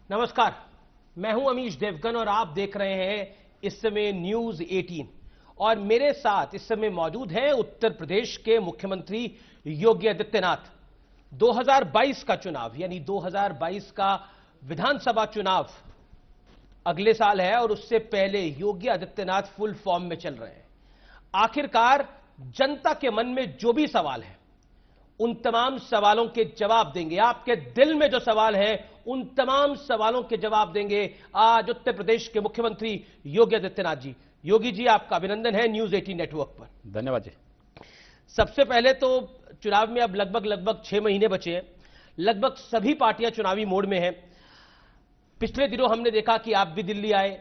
नमस्कार, मैं हूं अमीश देवगन और आप देख रहे हैं इस समय न्यूज 18 और मेरे साथ इस समय मौजूद हैं उत्तर प्रदेश के मुख्यमंत्री योगी आदित्यनाथ। 2022 का चुनाव यानी 2022 का विधानसभा चुनाव अगले साल है और उससे पहले योगी आदित्यनाथ फुल फॉर्म में चल रहे हैं। आखिरकार जनता के मन में जो भी सवाल है उन तमाम सवालों के जवाब देंगे। आपके दिल में जो सवाल है उन तमाम सवालों के जवाब देंगे आज उत्तर प्रदेश के मुख्यमंत्री योगी आदित्यनाथ जी। योगी जी, आपका अभिनंदन है न्यूज 18 नेटवर्क पर। धन्यवाद जी। सबसे पहले तो चुनाव में अब लगभग 6 महीने बचे हैं। लगभग सभी पार्टियां चुनावी मोड में हैं। पिछले दिनों हमने देखा कि आप भी दिल्ली आए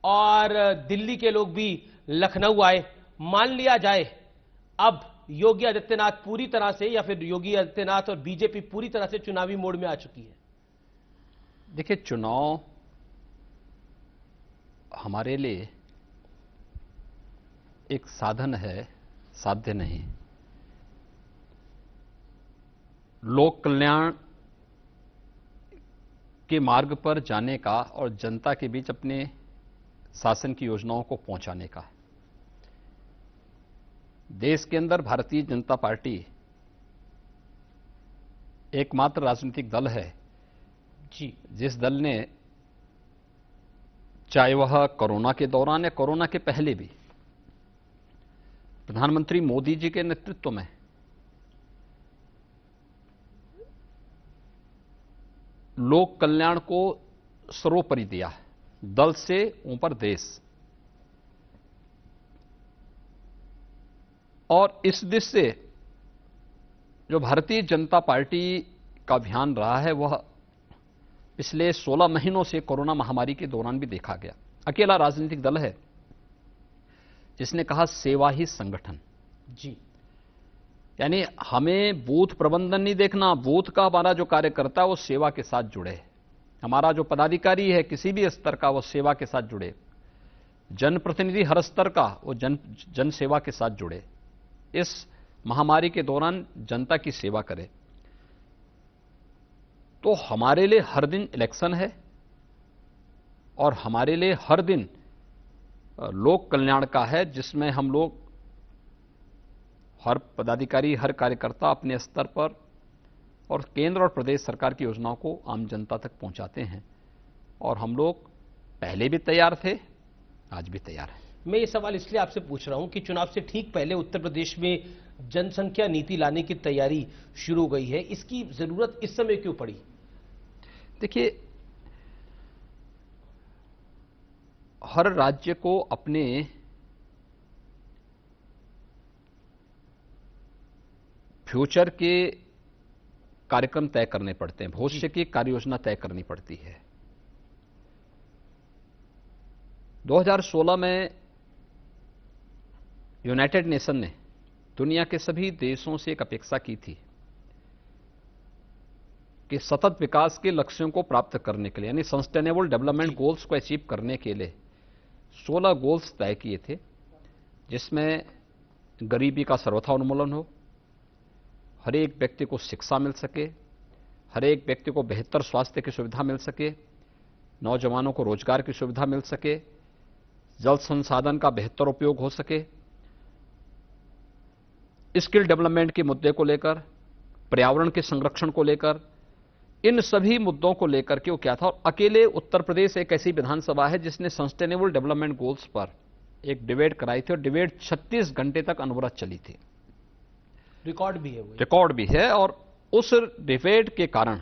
और दिल्ली के लोग भी लखनऊ आए। मान लिया जाए अब योगी आदित्यनाथ पूरी तरह से या फिर योगी आदित्यनाथ और बीजेपी पूरी तरह से चुनावी मोड में आ चुकी है। देखिए, चुनाव हमारे लिए एक साधन है, साध्य नहीं। लोक कल्याण के मार्ग पर जाने का और जनता के बीच अपने शासन की योजनाओं को पहुंचाने का। देश के अंदर भारतीय जनता पार्टी एकमात्र राजनीतिक दल है जी, जिस दल ने, चाहे वह कोरोना के दौरान या कोरोना के पहले भी, प्रधानमंत्री मोदी जी के नेतृत्व में लोक कल्याण को सर्वोपरि दिया। दल से ऊपर देश। और इस दिश से जो भारतीय जनता पार्टी का अभियान रहा है वह पिछले 16 महीनों से कोरोना महामारी के दौरान भी देखा गया। अकेला राजनीतिक दल है जिसने कहा सेवा ही संगठन। जी, यानी हमें बूथ प्रबंधन नहीं देखना, बूथ का हमारा जो कार्यकर्ता है वो सेवा के साथ जुड़े। हमारा जो पदाधिकारी है किसी भी स्तर का वो सेवा के साथ जुड़े। जनप्रतिनिधि हर स्तर का वो जन सेवा के साथ जुड़े। इस महामारी के दौरान जनता की सेवा करे। तो हमारे लिए हर दिन इलेक्शन है और हमारे लिए हर दिन लोक कल्याण का है, जिसमें हम लोग हर पदाधिकारी, हर कार्यकर्ता अपने स्तर पर और केंद्र और प्रदेश सरकार की योजनाओं को आम जनता तक पहुंचाते हैं। और हम लोग पहले भी तैयार थे, आज भी तैयार हैं। मैं ये सवाल इसलिए आपसे पूछ रहा हूं कि चुनाव से ठीक पहले उत्तर प्रदेश में जनसंख्या नीति लाने की तैयारी शुरू हो गई है। इसकी जरूरत इस समय क्यों पड़ी? देखिए, हर राज्य को अपने फ्यूचर के कार्यक्रम तय करने पड़ते हैं, भविष्य की कार्य योजना तय करनी पड़ती है। 2016 में यूनाइटेड नेशन ने दुनिया के सभी देशों से एक अपेक्षा की थी कि सतत विकास के लक्ष्यों को प्राप्त करने के लिए, यानी सस्टेनेबल डेवलपमेंट गोल्स को अचीव करने के लिए 16 गोल्स तय किए थे, जिसमें गरीबी का सर्वथा उन्मूलन हो, हर एक व्यक्ति को शिक्षा मिल सके, हर एक व्यक्ति को बेहतर स्वास्थ्य की सुविधा मिल सके, नौजवानों को रोजगार की सुविधा मिल सके, जल संसाधन का बेहतर उपयोग हो सके, स्किल डेवलपमेंट के मुद्दे को लेकर, पर्यावरण के संरक्षण को लेकर, इन सभी मुद्दों को लेकर के वो क्या था। और अकेले उत्तर प्रदेश एक ऐसी विधानसभा है जिसने सस्टेनेबल डेवलपमेंट गोल्स पर एक डिबेट कराई थी और डिबेट 36 घंटे तक अनवरत चली थी। रिकॉर्ड भी है वो। रिकॉर्ड भी है। और उस डिबेट के कारण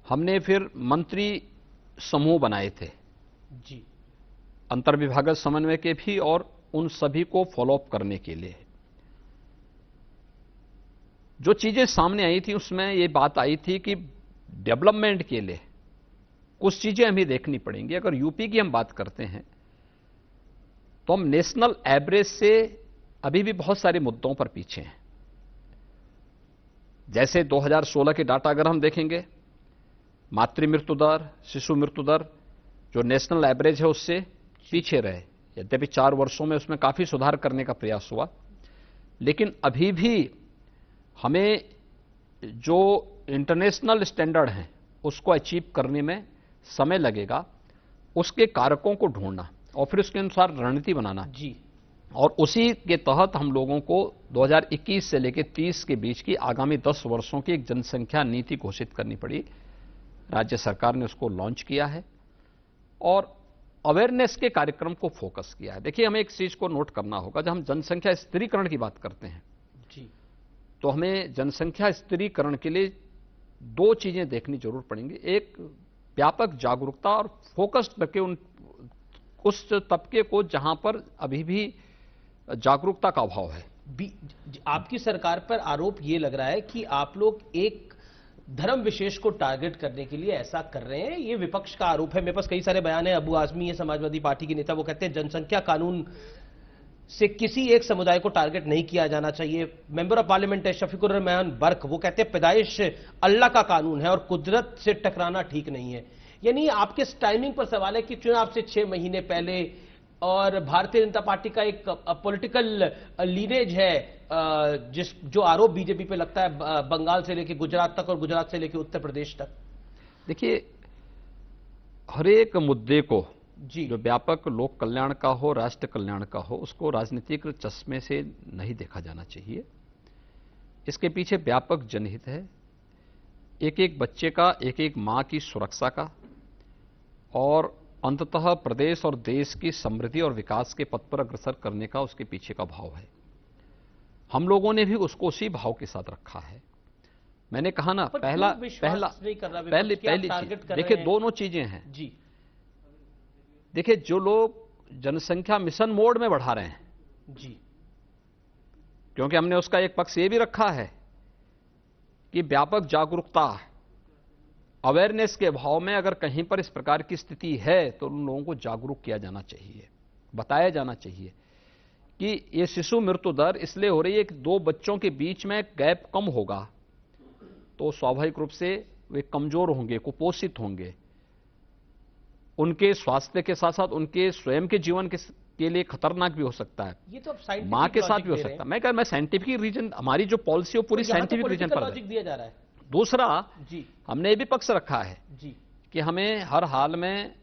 हमने फिर मंत्री समूह बनाए थे जी, अंतर्विभागीय समन्वय के भी, और उन सभी को फॉलोअप करने के लिए। जो चीजें सामने आई थी उसमें ये बात आई थी कि डेवलपमेंट के लिए कुछ चीजें हमें देखनी पड़ेंगी। अगर यूपी की हम बात करते हैं तो हम नेशनल एवरेज से अभी भी बहुत सारे मुद्दों पर पीछे हैं। जैसे 2016 के डाटा अगर हम देखेंगे, मातृ मृत्यु दर, शिशु मृत्यु दर जो नेशनल एवरेज है उससे पीछे रहे। यद्यपि 4 वर्षों में उसमें काफी सुधार करने का प्रयास हुआ, लेकिन अभी भी हमें जो इंटरनेशनल स्टैंडर्ड हैं उसको अचीव करने में समय लगेगा उसके कारकों को ढूंढना और फिर उसके अनुसार रणनीति बनाना जी। और उसी के तहत हम लोगों को 2021 से लेकर 30 के बीच की आगामी 10 वर्षों की एक जनसंख्या नीति घोषित करनी पड़ी। राज्य सरकार ने उसको लॉन्च किया है और अवेयरनेस के कार्यक्रम को फोकस किया है। देखिए, हमें एक चीज को नोट करना होगा, जब हम जनसंख्या स्थिरीकरण की बात करते हैं जी। तो हमें जनसंख्या स्थिरीकरण के लिए दो चीजें देखनी जरूर पड़ेंगी। एक, व्यापक जागरूकता और फोकस करके उस तबके को जहां पर अभी भी जागरूकता का अभाव है। आपकी सरकार पर आरोप यह लग रहा है कि आप लोग एक धर्म विशेष को टारगेट करने के लिए ऐसा कर रहे हैं। ये विपक्ष का आरोप है। मेरे पास कई सारे बयान हैं। अबू आजमी है समाजवादी पार्टी के नेता, वो कहते हैं जनसंख्या कानून से किसी एक समुदाय को टारगेट नहीं किया जाना चाहिए। मेंबर ऑफ पार्लियामेंट है शफीकुर रहमान बर्क, वो कहते हैं पैदाइश अल्लाह का कानून है और कुदरत से टकराना ठीक नहीं है। यानी आपके टाइमिंग पर सवाल है कि चुनाव से 6 महीने पहले और भारतीय जनता पार्टी का एक पॉलिटिकल लीनेज है, जो आरोप बीजेपी पे लगता है बंगाल से लेकर गुजरात तक और गुजरात से लेकर उत्तर प्रदेश तक। देखिए, हर एक मुद्दे को जी, जो व्यापक लोक कल्याण का हो, राष्ट्र कल्याण का हो, उसको राजनीतिक चश्मे से नहीं देखा जाना चाहिए। इसके पीछे व्यापक जनहित है, एक एक बच्चे का, एक एक मां की सुरक्षा का और अंततः प्रदेश और देश की समृद्धि और विकास के पथ पर अग्रसर करने का उसके पीछे का भाव है। हम लोगों ने भी उसको उसी भाव के साथ रखा है। मैंने कहा ना, पहली चीज देखिए, दोनों चीजें हैं जी। देखिए, जो लोग जनसंख्या मिशन मोड में बढ़ा रहे हैं जी, क्योंकि हमने उसका एक पक्ष ये भी रखा है कि व्यापक जागरूकता, अवेयरनेस के भाव में अगर कहीं पर इस प्रकार की स्थिति है तो उन लोगों को जागरूक किया जाना चाहिए, बताया जाना चाहिए कि ये शिशु मृत्यु दर इसलिए हो रही है कि 2 बच्चों के बीच में गैप कम होगा तो स्वाभाविक रूप से वे कमजोर होंगे, कुपोषित होंगे, उनके स्वास्थ्य के साथ साथ उनके स्वयं के जीवन के लिए खतरनाक भी हो सकता है। ये तो अब मां के साथ भी हो सकता है। मैं साइंटिफिक रीजन, हमारी जो पॉलिसी है पूरी साइंटिफिक रीजन पर दिया जा रहा है। दूसरा जी, हमने ये भी पक्ष रखा है जी कि हमें हर हाल में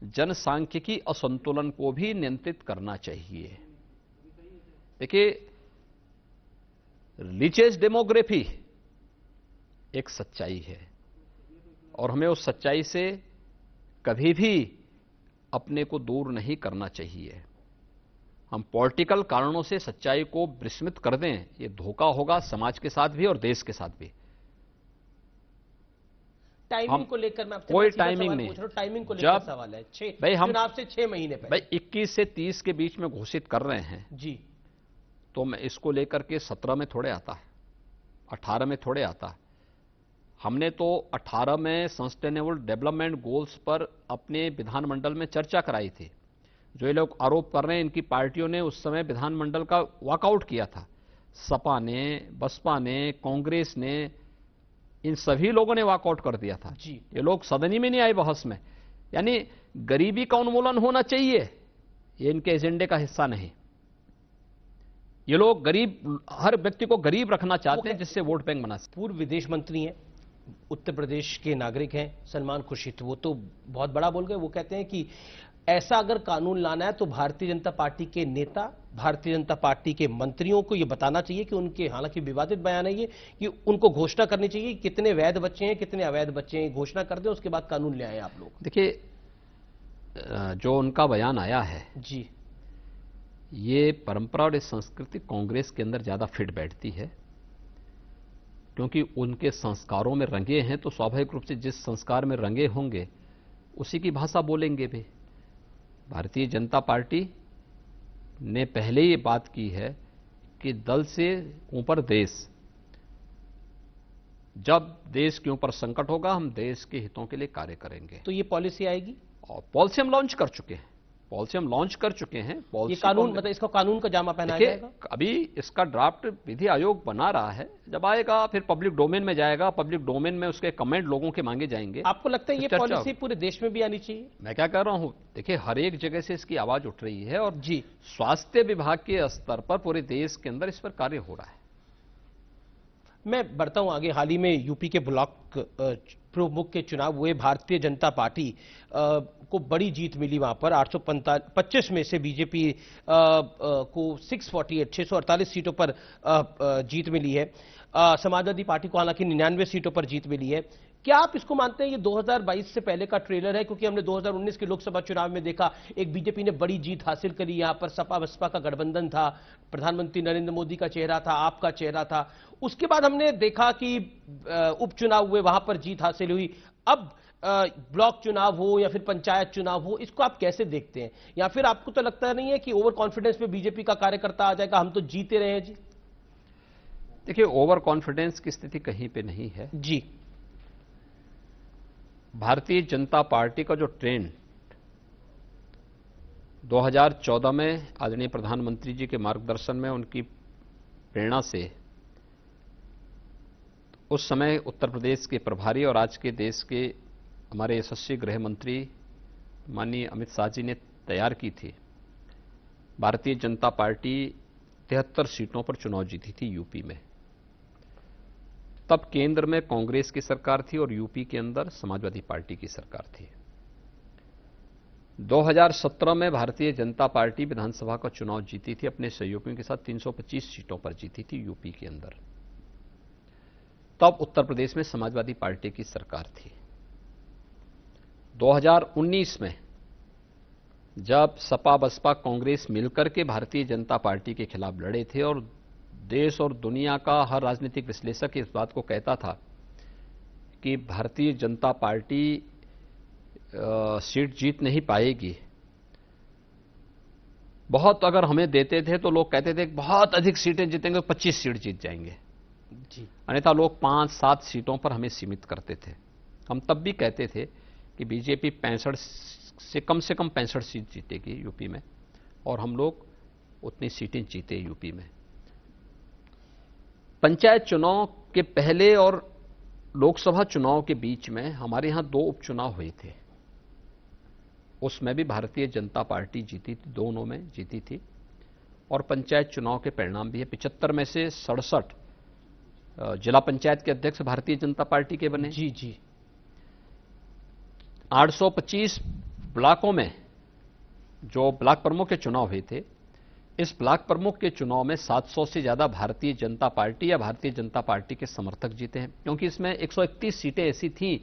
जनसांख्यिकी असंतुलन को भी नियंत्रित करना चाहिए। देखिए, रिलीजियस डेमोग्राफी एक सच्चाई है और हमें उस सच्चाई से कभी भी अपने को दूर नहीं करना चाहिए। हम पॉलिटिकल कारणों से सच्चाई को विस्मृत कर दें, ये धोखा होगा समाज के साथ भी और देश के साथ भी। टाइमिंग को लेकर मैं आपसे कोई टाइमिंग नहीं, टाइमिंग को लेकर सवाल है। भाई हम चुनाव से 6 महीने पहले, भाई 21 से 30 के बीच में घोषित कर रहे हैं जी, तो मैं इसको लेकर के 17 में थोड़े आता है, 18 में थोड़े आता है। हमने तो 18 में सस्टेनेबल डेवलपमेंट गोल्स पर अपने विधानमंडल में चर्चा कराई थी। जो ये लोग आरोप कर रहे हैं, इनकी पार्टियों ने उस समय विधानमंडल का वॉकआउट किया था। सपा ने, बसपा ने, कांग्रेस ने, इन सभी लोगों ने वॉकआउट कर दिया था जी। ये लोग सदन ही में नहीं आए बहस में। यानी गरीबी का उन्मूलन होना चाहिए, ये इनके एजेंडे का हिस्सा नहीं। ये लोग गरीब, हर व्यक्ति को गरीब रखना चाहते हैं जिससे वोट बैंक बना सके। पूर्व विदेश मंत्री हैं, उत्तर प्रदेश के नागरिक हैं, सलमान खुर्शीद, वो तो बहुत बड़ा बोल गए। वो कहते हैं कि ऐसा अगर कानून लाना है तो भारतीय जनता पार्टी के नेता, भारतीय जनता पार्टी के मंत्रियों को यह बताना चाहिए कि उनके, हालांकि विवादित बयान है ये, कि उनको घोषणा करनी चाहिए कितने वैध बच्चे हैं, कितने अवैध बच्चे हैं, घोषणा कर दें, उसके बाद कानून ले आए आप लोग। देखिए, जो उनका बयान आया है जी, ये परंपरा और संस्कृति कांग्रेस के अंदर ज्यादा फिट बैठती है, क्योंकि उनके संस्कारों में रंगे हैं तो स्वाभाविक रूप से जिस संस्कार में रंगे होंगे उसी की भाषा बोलेंगे भी। भारतीय जनता पार्टी ने पहले ये बात की है कि दल से ऊपर देश, जब देश के ऊपर संकट होगा हम देश के हितों के लिए कार्य करेंगे। तो ये पॉलिसी आएगी और पॉलिसी हम लॉन्च कर चुके हैं, ये कानून, मतलब इसको कानून का जामा पहनाया जाएगा। अभी इसका ड्राफ्ट विधि आयोग बना रहा है, जब आएगा फिर पब्लिक डोमेन में जाएगा, पब्लिक डोमेन में उसके कमेंट लोगों के मांगे जाएंगे। आपको लगता है ये पॉलिसी पूरे देश में भी आनी चाहिए? मैं क्या कह रहा हूं, देखिए हर एक जगह से इसकी आवाज उठ रही है और जी, स्वास्थ्य विभाग के स्तर पर पूरे देश के अंदर इस पर कार्य हो रहा है। मैं बढ़ता हूं आगे। हाल ही में यूपी के ब्लॉक प्रमुख के चुनाव हुए, भारतीय जनता पार्टी को बड़ी जीत मिली वहां पर। 825 में से बीजेपी को 648 सीटों पर जीत मिली है। समाजवादी पार्टी को हालांकि 99 सीटों पर जीत मिली है। क्या आप इसको मानते हैं ये 2022 से पहले का ट्रेलर है? क्योंकि हमने 2019 के लोकसभा चुनाव में देखा, एक बीजेपी ने बड़ी जीत हासिल करी, यहां पर सपा बसपा का गठबंधन था, प्रधानमंत्री नरेंद्र मोदी का चेहरा था, आपका चेहरा था। उसके बाद हमने देखा कि उपचुनाव हुए, वहां पर जीत हासिल हुई। अब ब्लॉक चुनाव हो या फिर पंचायत चुनाव हो, इसको आप कैसे देखते हैं? या फिर आपको तो लगता नहीं है कि ओवर कॉन्फिडेंस में बीजेपी का कार्यकर्ता आ जाएगा, हम तो जीते रहे हैं जी? देखिए, ओवर कॉन्फिडेंस की स्थिति कहीं पे नहीं है जी। भारतीय जनता पार्टी का जो ट्रेंड 2014 में आदरणीय प्रधानमंत्री जी के मार्गदर्शन में, उनकी प्रेरणा से, उस समय उत्तर प्रदेश के प्रभारी और आज के देश के हमारे यशस्वी गृह मंत्री माननीय अमित शाह जी ने तैयार की थी। भारतीय जनता पार्टी 73 सीटों पर चुनाव जीती थी यूपी में। तब केंद्र में कांग्रेस की सरकार थी और यूपी के अंदर समाजवादी पार्टी की सरकार थी। 2017 में भारतीय जनता पार्टी विधानसभा का चुनाव जीती थी अपने सहयोगियों के साथ, 325 सीटों पर जीती थी यूपी के अंदर। तब उत्तर प्रदेश में समाजवादी पार्टी की सरकार थी। 2019 में जब सपा बसपा कांग्रेस मिलकर के भारतीय जनता पार्टी के खिलाफ लड़े थे और देश और दुनिया का हर राजनीतिक विश्लेषक इस बात को कहता था कि भारतीय जनता पार्टी सीट जीत नहीं पाएगी, बहुत अगर हमें देते थे तो लोग कहते थे बहुत अधिक सीटें जीतेंगे, 25 सीट जीत जाएंगे जी, अन्यथा लोग 5-7 सीटों पर हमें सीमित करते थे। हम तब भी कहते थे कि बीजेपी 65 से कम 65 सीट जीतेगी यूपी में, और हम लोग उतनी सीटें जीते यूपी में। पंचायत चुनाव के पहले और लोकसभा चुनाव के बीच में हमारे यहां 2 उपचुनाव हुए थे, उसमें भी भारतीय जनता पार्टी जीती थी, दोनों में जीती थी। और पंचायत चुनाव के परिणाम भी है, 75 में से 67 जिला पंचायत के अध्यक्ष भारतीय जनता पार्टी के बने। जी जी। 825 ब्लॉकों में जो ब्लॉक प्रमुख के चुनाव हुए थे, इस ब्लॉक प्रमुख के चुनाव में 700 से ज्यादा भारतीय जनता पार्टी या भारतीय जनता पार्टी के समर्थक जीते हैं, क्योंकि इसमें 131 सीटें ऐसी थीं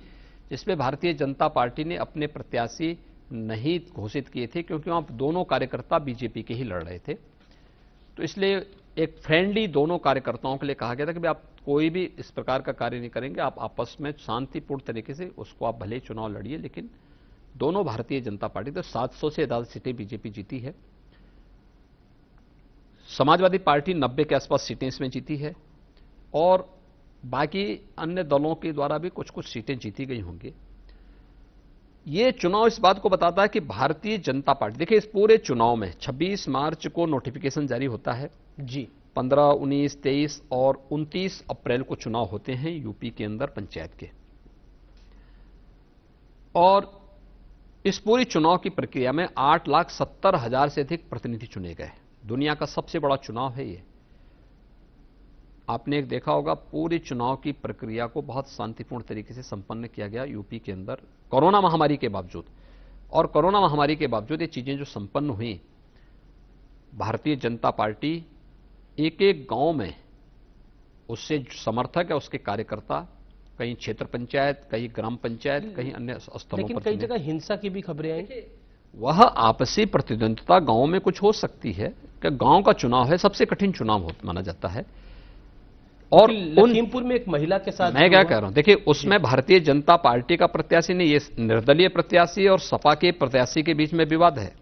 जिसमें भारतीय जनता पार्टी ने अपने प्रत्याशी नहीं घोषित किए थे, क्योंकि वहां दोनों कार्यकर्ता बीजेपी के ही लड़ रहे थे। तो इसलिए एक फ्रेंडली दोनों कार्यकर्ताओं के लिए कहा गया था कि आप कोई भी इस प्रकार का कार्य नहीं करेंगे, आप आपस में शांतिपूर्ण तरीके से उसको आप भले चुनाव लड़िए, लेकिन दोनों भारतीय जनता पार्टी, तो 700 से ज्यादा सीटें बीजेपी जीती है। समाजवादी पार्टी 90 के आसपास सीटें इसमें जीती है, और बाकी अन्य दलों के द्वारा भी कुछ कुछ सीटें जीती गई होंगी। ये चुनाव इस बात को बताता है कि भारतीय जनता पार्टी, देखिए इस पूरे चुनाव में 26 मार्च को नोटिफिकेशन जारी होता है जी, 15, 19, 23 और 29 अप्रैल को चुनाव होते हैं यूपी के अंदर पंचायत के। और इस पूरी चुनाव की प्रक्रिया में 8,70,000 से अधिक प्रतिनिधि चुने गए। दुनिया का सबसे बड़ा चुनाव है ये। आपने एक देखा होगा, पूरी चुनाव की प्रक्रिया को बहुत शांतिपूर्ण तरीके से संपन्न किया गया यूपी के अंदर, कोरोना महामारी के बावजूद। और कोरोना महामारी के बावजूद ये चीजें जो संपन्न हुई, भारतीय जनता पार्टी एक एक गांव में उससे समर्थक है, उसके कार्यकर्ता, कहीं क्षेत्र पंचायत, कहीं ग्राम पंचायत, कहीं अन्य स्थलों पर, लेकिन कई जगह हिंसा की भी खबरें आई। वह आपसी प्रतिद्वंद्विता गांव में कुछ हो सकती है, कि गांव का चुनाव है, सबसे कठिन चुनाव माना जाता है। और लखीमपुर में एक महिला के साथ मैं क्या कह रहा हूं, देखिए उसमें भारतीय जनता पार्टी का प्रत्याशी नहीं, ये निर्दलीय प्रत्याशी और सपा के प्रत्याशी के बीच में विवाद है।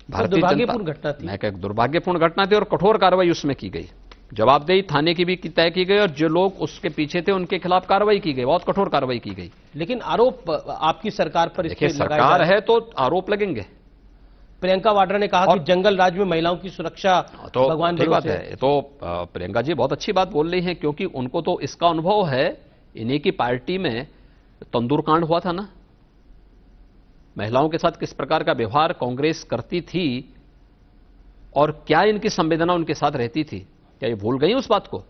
भारतीय दुर्भाग्यपूर्ण घटना थी, मैं क्या, दुर्भाग्यपूर्ण घटना थी और कठोर कार्रवाई उसमें की गई। जवाबदेही थाने की भी तय की गई और जो लोग उसके पीछे थे उनके खिलाफ कार्रवाई की गई, बहुत कठोर कार्रवाई की गई। लेकिन आरोप आपकी सरकार पर देखिए सरकार है तो आरोप लगेंगे। प्रियंका वाड्रा ने कहा कि जंगल राज में महिलाओं की सुरक्षा तो भगवान ठीक बात भरोसे है। तो प्रियंका जी बहुत अच्छी बात बोल रही हैं, क्योंकि उनको तो इसका अनुभव है। इन्हीं की पार्टी में तंदूर कांड हुआ था ना, महिलाओं के साथ किस प्रकार का व्यवहार कांग्रेस करती थी और क्या इनकी संवेदना उनके साथ रहती थी, क्या ये भूल गई उस बात को?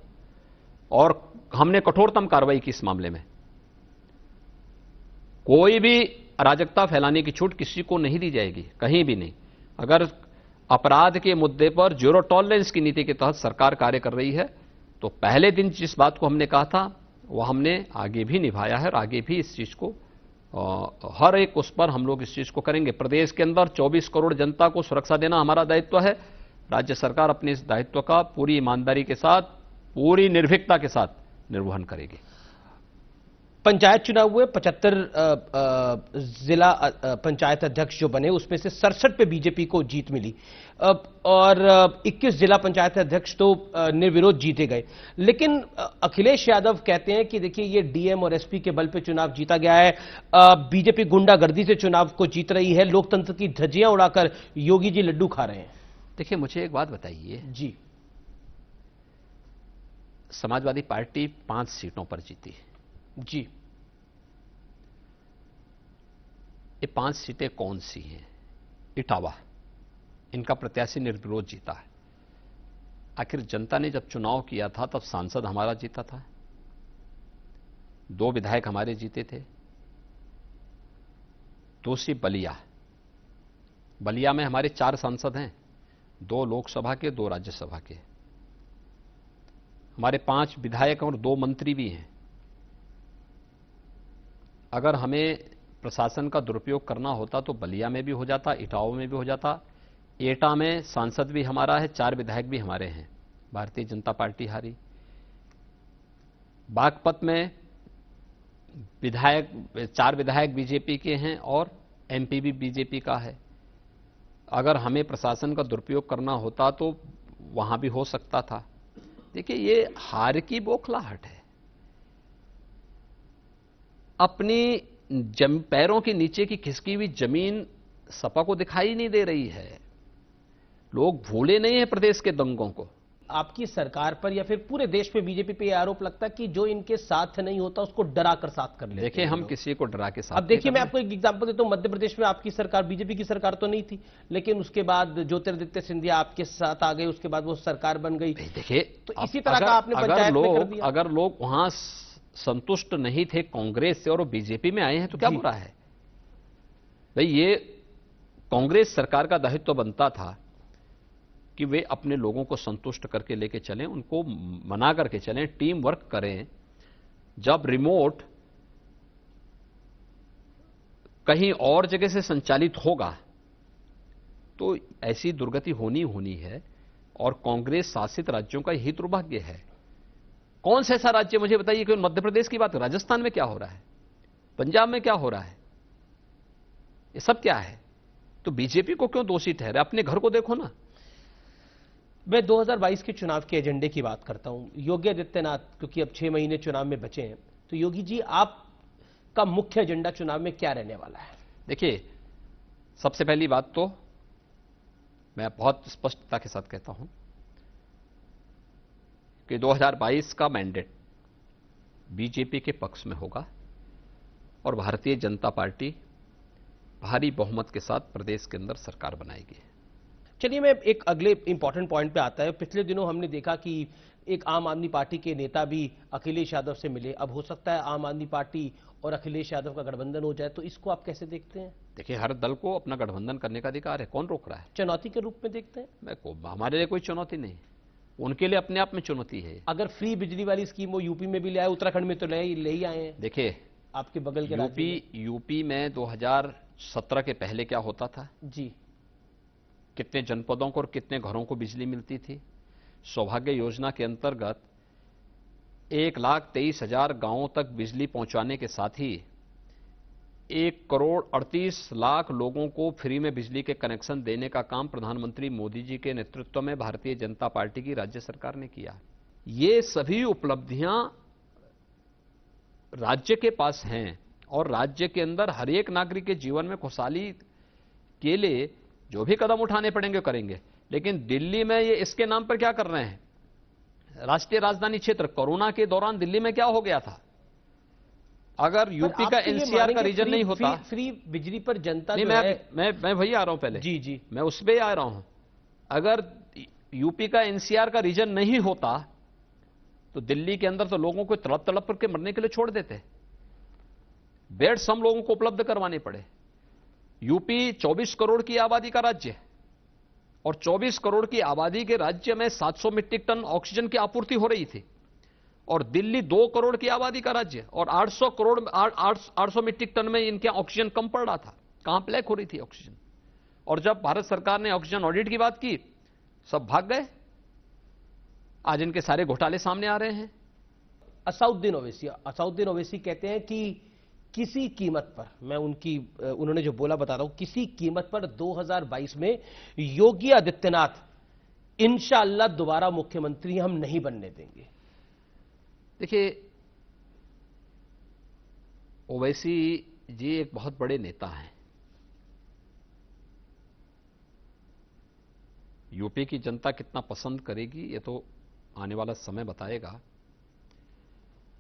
और हमने कठोरतम कार्रवाई की इस मामले में। कोई भी अराजकता फैलाने की छूट किसी को नहीं दी जाएगी, कहीं भी नहीं। अगर अपराध के मुद्दे पर जीरो टॉलरेंस की नीति के तहत सरकार कार्य कर रही है तो पहले दिन जिस बात को हमने कहा था वो हमने आगे भी निभाया है और आगे भी इस चीज को हर एक उस पर हम लोग इस चीज को करेंगे। प्रदेश के अंदर 24 करोड़ जनता को सुरक्षा देना हमारा दायित्व है। राज्य सरकार अपने इस दायित्व का पूरी ईमानदारी के साथ, पूरी निर्भीकता के साथ निर्वहन करेगी। पंचायत चुनाव हुए, 75 जिला पंचायत अध्यक्ष जो बने उसमें से 67 पे बीजेपी को जीत मिली और 21 जिला पंचायत अध्यक्ष तो निर्विरोध जीते गए। लेकिन अखिलेश यादव कहते हैं कि देखिए ये डीएम और एसपी के बल पे चुनाव जीता गया है, बीजेपी गुंडागर्दी से चुनाव को जीत रही है, लोकतंत्र की धज्जियां उड़ाकर योगी जी लड्डू खा रहे हैं। देखिए मुझे एक बात बताइए जी, समाजवादी पार्टी 5 सीटों पर जीती जी, ये 5 सीटें कौन सी हैं? इटावा, इनका प्रत्याशी निर्विरोध जीता है। आखिर जनता ने जब चुनाव किया था तब सांसद हमारा जीता था, 2 विधायक हमारे जीते थे। दूसरी बलिया, बलिया में हमारे 4 सांसद हैं, 2 लोकसभा के, 2 राज्यसभा के। हमारे 5 विधायक और 2 मंत्री भी हैं। अगर हमें प्रशासन का दुरुपयोग करना होता तो बलिया में भी हो जाता, इटावा में भी हो जाता। एटा में सांसद भी हमारा है, 4 विधायक भी हमारे हैं, भारतीय जनता पार्टी हारी। बागपत में 4 विधायक बीजेपी के हैं और एमपी भी बीजेपी का है। अगर हमें प्रशासन का दुरुपयोग करना होता तो वहां भी हो सकता था। देखिए ये हार की बौखलाहट है, अपनी पैरों के नीचे की खिसकी हुई जमीन सपा को दिखाई नहीं दे रही है। लोग भूले नहीं है प्रदेश के दंगों को। आपकी सरकार पर या फिर पूरे देश में बीजेपी पे यह आरोप लगता है कि जो इनके साथ नहीं होता उसको डरा कर साथ कर लेते हैं। देखिए हम किसी को डरा के साथ, अब देखिए मैं आपको एक एग्जांपल देता हूं, मध्य प्रदेश में आपकी सरकार, बीजेपी की सरकार तो नहीं थी, लेकिन उसके बाद ज्योतिरादित्य सिंधिया आपके साथ आ गए, उसके बाद वो सरकार बन गई। देखिए तो इसी तरह का आपने पंचायत में कर दिया। अगर लोग वहां संतुष्ट नहीं थे कांग्रेस से और वो बीजेपी में आए हैं तो क्या बुरा है भाई? ये कांग्रेस सरकार का दायित्व बनता था कि वे अपने लोगों को संतुष्ट करके लेके चलें, उनको मना करके चलें, टीम वर्क करें। जब रिमोट कहीं और जगह से संचालित होगा तो ऐसी दुर्गति होनी है और कांग्रेस शासित राज्यों का यही दुर्भाग्य है। कौन सा ऐसा राज्य मुझे बताइए कि मध्य प्रदेश की बात, राजस्थान में क्या हो रहा है, पंजाब में क्या हो रहा है, ये सब क्या है? तो बीजेपी को क्यों दोषी ठहरे? अपने घर को देखो ना। मैं 2022 के चुनाव के एजेंडे की बात करता हूं। योगी आदित्यनाथ, क्योंकि अब 6 महीने चुनाव में बचे हैं, तो योगी जी आपका मुख्य एजेंडा चुनाव में क्या रहने वाला है? देखिए सबसे पहली बात तो मैं बहुत स्पष्टता के साथ कहता हूं कि 2022 का मैंडेट बीजेपी के पक्ष में होगा और भारतीय जनता पार्टी भारी बहुमत के साथ प्रदेश के अंदर सरकार बनाएगी। चलिए मैं एक अगले इंपॉर्टेंट पॉइंट पे आता है। पिछले दिनों हमने देखा कि एक आम आदमी पार्टी के नेता भी अखिलेश यादव से मिले। अब हो सकता है आम आदमी पार्टी और अखिलेश यादव का गठबंधन हो जाए, तो इसको आप कैसे देखते हैं? देखिए हर दल को अपना गठबंधन करने का अधिकार है, कौन रोक रहा है? चुनौती के रूप में देखते हैं? हमारे लिए कोई चुनौती नहीं, उनके लिए अपने आप में चुनौती है। अगर फ्री बिजली वाली स्कीम वो यूपी में भी ले आए, उत्तराखंड में तो ले ही आए हैं। देखिए आपके बगल के यूपी में 2017 के पहले क्या होता था जी, कितने जनपदों को और कितने घरों को बिजली मिलती थी? सौभाग्य योजना के अंतर्गत 1,23,000 गांवों तक बिजली पहुंचाने के साथ ही 1,38,00,000 लोगों को फ्री में बिजली के कनेक्शन देने का काम प्रधानमंत्री मोदी जी के नेतृत्व में भारतीय जनता पार्टी की राज्य सरकार ने किया। ये सभी उपलब्धियां राज्य के पास हैं और राज्य के अंदर हर एक नागरिक के जीवन में खुशहाली के लिए जो भी कदम उठाने पड़ेंगे करेंगे। लेकिन दिल्ली में ये इसके नाम पर क्या कर रहे हैं? राष्ट्रीय राजधानी क्षेत्र, कोरोना के दौरान दिल्ली में क्या हो गया था? अगर यूपी का एनसीआर का रीजन नहीं होता, फ्री बिजली पर जनता नहीं, मैं वही आ रहा हूं पहले, जी मैं उस पे आ रहा हूं। अगर यूपी का एनसीआर का रीजन नहीं होता तो दिल्ली के अंदर तो लोगों को तड़प तड़प करके मरने के लिए छोड़ देते। बेड्स हम लोगों को उपलब्ध करवाने पड़े। यूपी 24 करोड़ की आबादी का राज्य है और 24 करोड़ की आबादी के राज्य में 700 मीट्रिक टन ऑक्सीजन की आपूर्ति हो रही थी और दिल्ली 2 करोड़ की आबादी का राज्य और 800 मीट्रिक टन में इनके ऑक्सीजन कम पड़ रहा था। कहां प्लेक हो रही थी ऑक्सीजन? और जब भारत सरकार ने ऑक्सीजन ऑडिट की बात की, सब भाग गए। आज इनके सारे घोटाले सामने आ रहे हैं। असाउद्दीन ओवैसी कहते हैं कि किसी कीमत पर, मैं उन्होंने जो बोला बता रहा हूं, किसी कीमत पर 2022 में योगी आदित्यनाथ इंशाअल्लाह दोबारा मुख्यमंत्री हम नहीं बनने देंगे। देखिए, ओवैसी जी एक बहुत बड़े नेता हैं। यूपी की जनता कितना पसंद करेगी ये तो आने वाला समय बताएगा।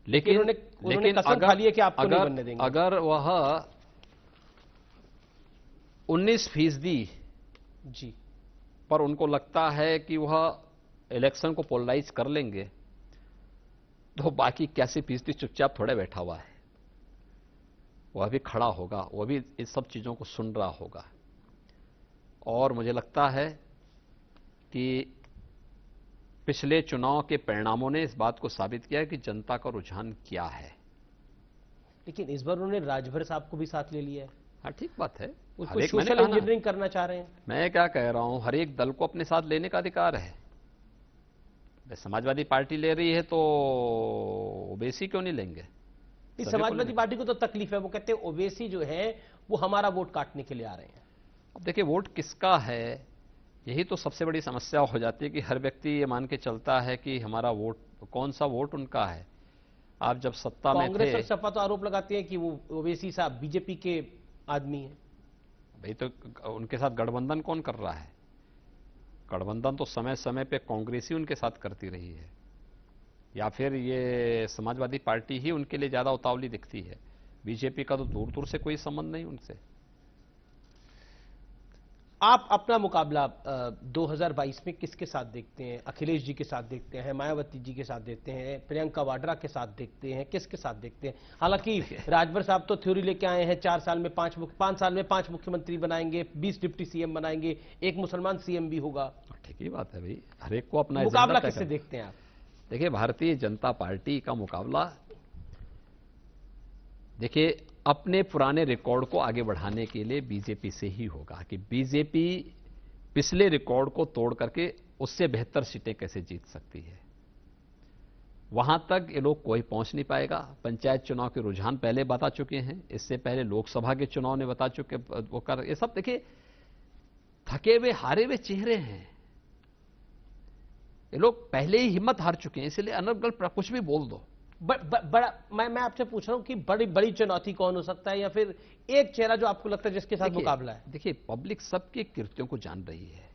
लेकिन उन्होंने कसम खा ली है कि आपको नहीं बनने देंगे। अगर वह 19% जी पर उनको लगता है कि वह इलेक्शन को पोलराइज कर लेंगे, तो बाकी 81% चुपचाप थोड़े बैठा हुआ है। वह भी खड़ा होगा, वह भी इस सब चीजों को सुन रहा होगा। और मुझे लगता है कि पिछले चुनाव के परिणामों ने इस बात को साबित किया है कि जनता का रुझान क्या है। लेकिन इस बार उन्होंने राजभर साहब को भी साथ ले लिया है। हाँ, ठीक बात है। उसको सोशल इंजीनियरिंग करना चाह रहे हैं। मैं क्या कह रहा हूं, हर एक दल को अपने साथ लेने का अधिकार है। समाजवादी पार्टी ले रही है तो ओवैसी क्यों नहीं लेंगे? इस समाजवादी पार्टी को तो तकलीफ है। वो कहते हैं ओवैसी जो है वो हमारा वोट काटने के लिए आ रहे हैं। अब देखिए, वोट किसका है, यही तो सबसे बड़ी समस्या हो जाती है कि हर व्यक्ति ये मान के चलता है कि हमारा वोट, कौन सा वोट उनका है। आप जब सत्ता में थे, कांग्रेस और सपा तो आरोप लगाते हैं कि वो ओवैसी साहब बीजेपी के आदमी हैं। भाई, तो उनके साथ गठबंधन कौन कर रहा है? गठबंधन तो समय समय पे कांग्रेस ही उनके साथ करती रही है, या फिर ये समाजवादी पार्टी ही उनके लिए ज्यादा उतावली दिखती है। बीजेपी का तो दूर दूर से कोई संबंध नहीं उनसे। आप अपना मुकाबला 2022 में किसके साथ देखते हैं? अखिलेश जी के साथ देखते हैं, मायावती जी के साथ देखते हैं, प्रियंका वाड्रा के साथ देखते हैं, किसके साथ देखते हैं? हालांकि राजभर साहब तो थ्योरी लेके आए हैं 5 साल में 5 मुख्यमंत्री बनाएंगे, 20 डिप्टी सीएम बनाएंगे, एक मुसलमान सीएम भी होगा। ठीक ही बात है भाई, हर एक को अपना मुकाबला किससे देखते हैं आप? देखिए, भारतीय जनता पार्टी का मुकाबला, देखिए, अपने पुराने रिकॉर्ड को आगे बढ़ाने के लिए बीजेपी से ही होगा कि बीजेपी पिछले रिकॉर्ड को तोड़ करके उससे बेहतर सीटें कैसे जीत सकती है। वहां तक ये लोग कोई पहुंच नहीं पाएगा। पंचायत चुनाव के रुझान पहले बता चुके हैं, इससे पहले लोकसभा के चुनाव ने बता चुके वो कर, ये सब देखिए थके हुए हारे हुए चेहरे हैं। ये लोग पहले ही हिम्मत हार चुके हैं, इसलिए अनर्गल कुछ भी बोल दो। बड़ा मैं आपसे पूछ रहा हूं कि बड़ी बड़ी चुनौती कौन हो सकता है, या फिर एक चेहरा जो आपको लगता है जिसके साथ मुकाबला है? देखिए, पब्लिक सबके कृत्यों को जान रही है,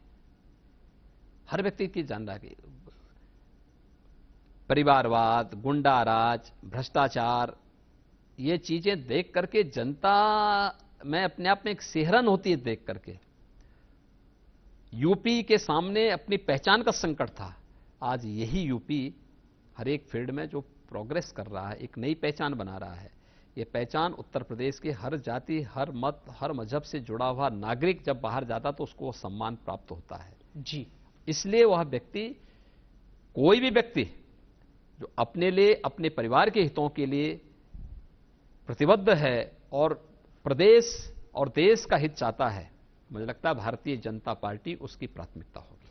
हर व्यक्ति की जान रहा है। परिवारवाद, गुंडाराज, भ्रष्टाचार, ये चीजें देख करके जनता में अपने आप में एक सिहरन होती है। देख करके यूपी के सामने अपनी पहचान का संकट था, आज यही यूपी हर एक फील्ड में जो प्रोग्रेस कर रहा है, एक नई पहचान बना रहा है। यह पहचान उत्तर प्रदेश के हर जाति, हर मत, हर मजहब से जुड़ा हुआ नागरिक जब बाहर जाता तो उसको सम्मान प्राप्त होता है। जी, इसलिए वह व्यक्ति, कोई भी व्यक्ति जो अपने लिए, अपने परिवार के हितों के लिए प्रतिबद्ध है और प्रदेश और देश का हित चाहता है, मुझे लगता है भारतीय जनता पार्टी उसकी प्राथमिकता होगी।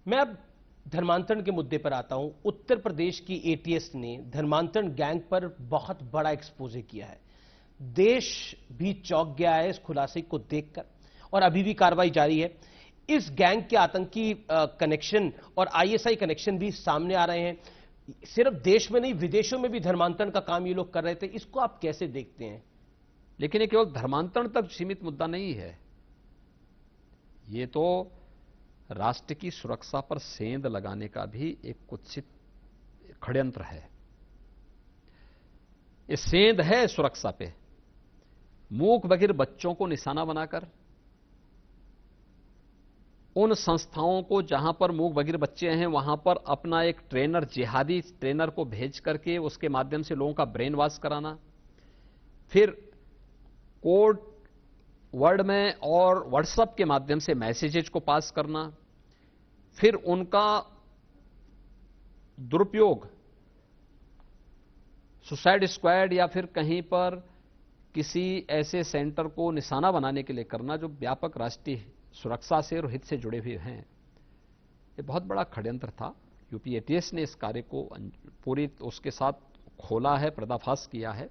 मैं अब धर्मांतरण के मुद्दे पर आता हूं। उत्तर प्रदेश की एटीएस ने धर्मांतरण गैंग पर बहुत बड़ा एक्सपोजे किया है। देश भी चौंक गया है इस खुलासे को देखकर, और अभी भी कार्रवाई जारी है। इस गैंग के आतंकी कनेक्शन और आईएसआई कनेक्शन भी सामने आ रहे हैं। सिर्फ देश में नहीं, विदेशों में भी धर्मांतरण का काम ये लोग कर रहे थे। इसको आप कैसे देखते हैं? लेकिन ये केवल धर्मांतरण तक सीमित मुद्दा नहीं है, ये तो राष्ट्र की सुरक्षा पर सेंध लगाने का भी एक कुत्सित षड्यंत्र है। ये सेंध है सुरक्षा पे। मूक बधिर बच्चों को निशाना बनाकर उन संस्थाओं को जहां पर मूक बधिर बच्चे हैं वहां पर अपना एक ट्रेनर, जिहादी ट्रेनर को भेज करके उसके माध्यम से लोगों का ब्रेन वॉश कराना, फिर कोड वर्ड में और व्हाट्सएप के माध्यम से मैसेजेज को पास करना, फिर उनका दुरुपयोग सुसाइड स्क्वाड या फिर कहीं पर किसी ऐसे सेंटर को निशाना बनाने के लिए करना जो व्यापक राष्ट्रीय सुरक्षा से और हित से जुड़े हुए हैं। ये बहुत बड़ा षड्यंत्र था। यूपी एटीएस ने इस कार्य को पूरी उसके साथ खोला है, पर्दाफाश किया है।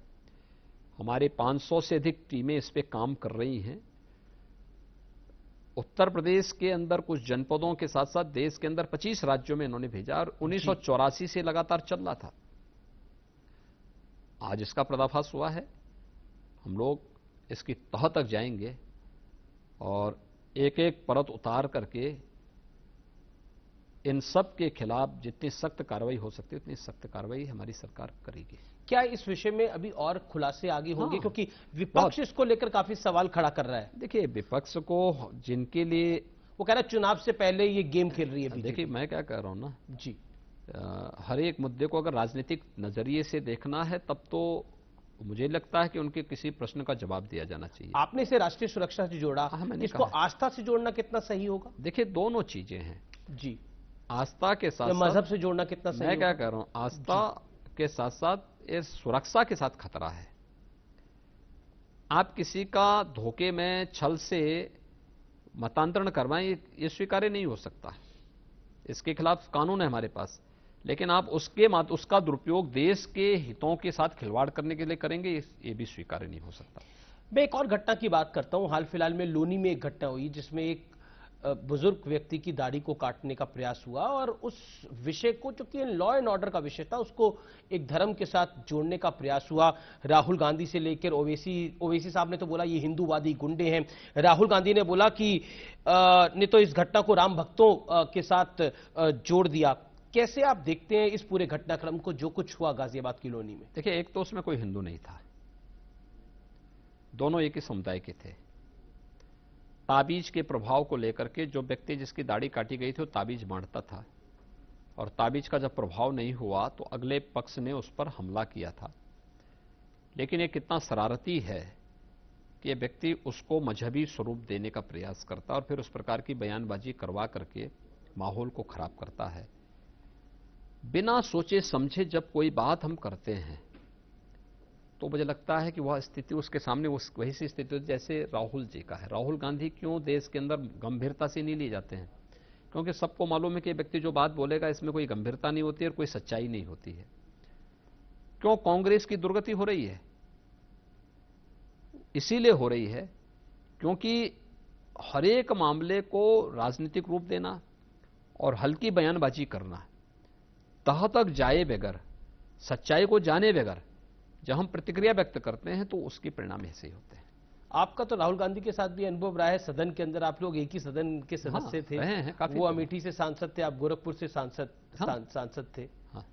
हमारे 500 से अधिक टीमें इस पे काम कर रही हैं। उत्तर प्रदेश के अंदर कुछ जनपदों के साथ साथ देश के अंदर 25 राज्यों में इन्होंने भेजा और 1984 से लगातार चल रहा था। आज इसका पर्दाफाश हुआ है। हम लोग इसकी तह तक जाएंगे और एक एक परत उतार करके इन सब के खिलाफ जितनी सख्त कार्रवाई हो सकती है उतनी सख्त कार्रवाई हमारी सरकार करेगी। क्या इस विषय में अभी और खुलासे आगे होंगे? हाँ, क्योंकि विपक्ष इसको लेकर काफी सवाल खड़ा कर रहा है। देखिए, विपक्ष को जिनके लिए वो कह रहा है चुनाव से पहले ये गेम खेल रही है बीजेपी। देखिए, मैं क्या कह रहा हूं ना जी, हर एक मुद्दे को अगर राजनीतिक नजरिए से देखना है तब तो मुझे लगता है कि उनके किसी प्रश्न का जवाब दिया जाना चाहिए। आपने इसे राष्ट्रीय सुरक्षा से जोड़ा, मैंने इसको कहा। आस्था से जोड़ना कितना सही होगा? देखिए, दोनों चीजें हैं जी, आस्था के साथ मजहब से जोड़ना कितना सही मैं होगा? क्या कह रहा हूं, आस्था के साथ साथ ये सुरक्षा के साथ खतरा है। आप किसी का धोखे में छल से मतांतरण करवाएं, ये स्वीकार्य नहीं हो सकता। इसके खिलाफ कानून है हमारे पास, लेकिन आप उसका दुरुपयोग देश के हितों के साथ खिलवाड़ करने के लिए करेंगे, ये भी स्वीकार्य नहीं हो सकता। मैं एक और घटना की बात करता हूं। हाल फिलहाल में लोनी में एक घटना हुई जिसमें एक बुजुर्ग व्यक्ति की दाढ़ी को काटने का प्रयास हुआ और उस विषय को, जो कि लॉ एंड ऑर्डर का विषय था, उसको एक धर्म के साथ जोड़ने का प्रयास हुआ। राहुल गांधी से लेकर ओवैसी साहब ने तो बोला ये हिंदूवादी गुंडे हैं। राहुल गांधी ने बोला कि ने तो इस घटना को राम भक्तों के साथ जोड़ दिया। कैसे आप देखते हैं इस पूरे घटनाक्रम को, जो कुछ हुआ गाजियाबाद की लोनी में? देखिए, एक तो उसमें कोई हिंदू नहीं था, दोनों एक ही समुदाय के थे। ताबीज के प्रभाव को लेकर के जो व्यक्ति जिसकी दाढ़ी काटी गई थी वो ताबीज बांटता था और ताबीज का जब प्रभाव नहीं हुआ तो अगले पक्ष ने उस पर हमला किया था। लेकिन ये कितना शरारती है कि ये व्यक्ति उसको मजहबी स्वरूप देने का प्रयास करता और फिर उस प्रकार की बयानबाजी करवा करके माहौल को खराब करता है। बिना सोचे समझे जब कोई बात हम करते हैं तो मुझे लगता है कि वह स्थिति उसके सामने वही सी स्थिति जैसे राहुल जी का है। राहुल गांधी क्यों देश के अंदर गंभीरता से नहीं लिए जाते हैं? क्योंकि सबको मालूम है कि व्यक्ति जो बात बोलेगा इसमें कोई गंभीरता नहीं होती है और कोई सच्चाई नहीं होती है। क्यों कांग्रेस की दुर्गति हो रही है? इसीलिए हो रही है क्योंकि हर एक मामले को राजनीतिक रूप देना और हल्की बयानबाजी करना, तह तक जाए बगैर, सच्चाई को जाने बगैर जब हम प्रतिक्रिया व्यक्त करते हैं तो उसके परिणाम ऐसे ही होते हैं। आपका तो राहुल गांधी के साथ भी अनुभव रहा है। सदन के अंदर आप लोग एक ही सदन के सदस्य थे। रहे हैं काफी। वो अमेठी से सांसद थे, आप गोरखपुर से सांसद थे। हाँ,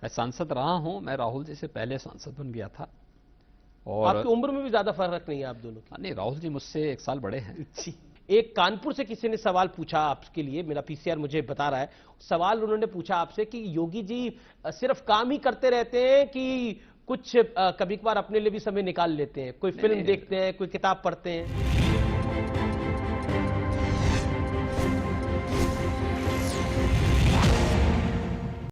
मैं सांसद रहा हूं। मैं राहुल जी से पहले सांसद बन गया था। और आपकी उम्र में भी ज्यादा फर्क नहीं है आप दोनों की? नहीं, राहुल जी मुझसे 1 साल बड़े हैं। एक कानपुर से किसी ने सवाल पूछा आपके लिए, मेरा पीसीआर मुझे बता रहा है। सवाल उन्होंने पूछा आपसे कि योगी जी सिर्फ काम ही करते रहते हैं कि कुछ कभी कभार अपने लिए भी समय निकाल लेते हैं? कोई फिल्म देखते हैं, कोई किताब पढ़ते हैं?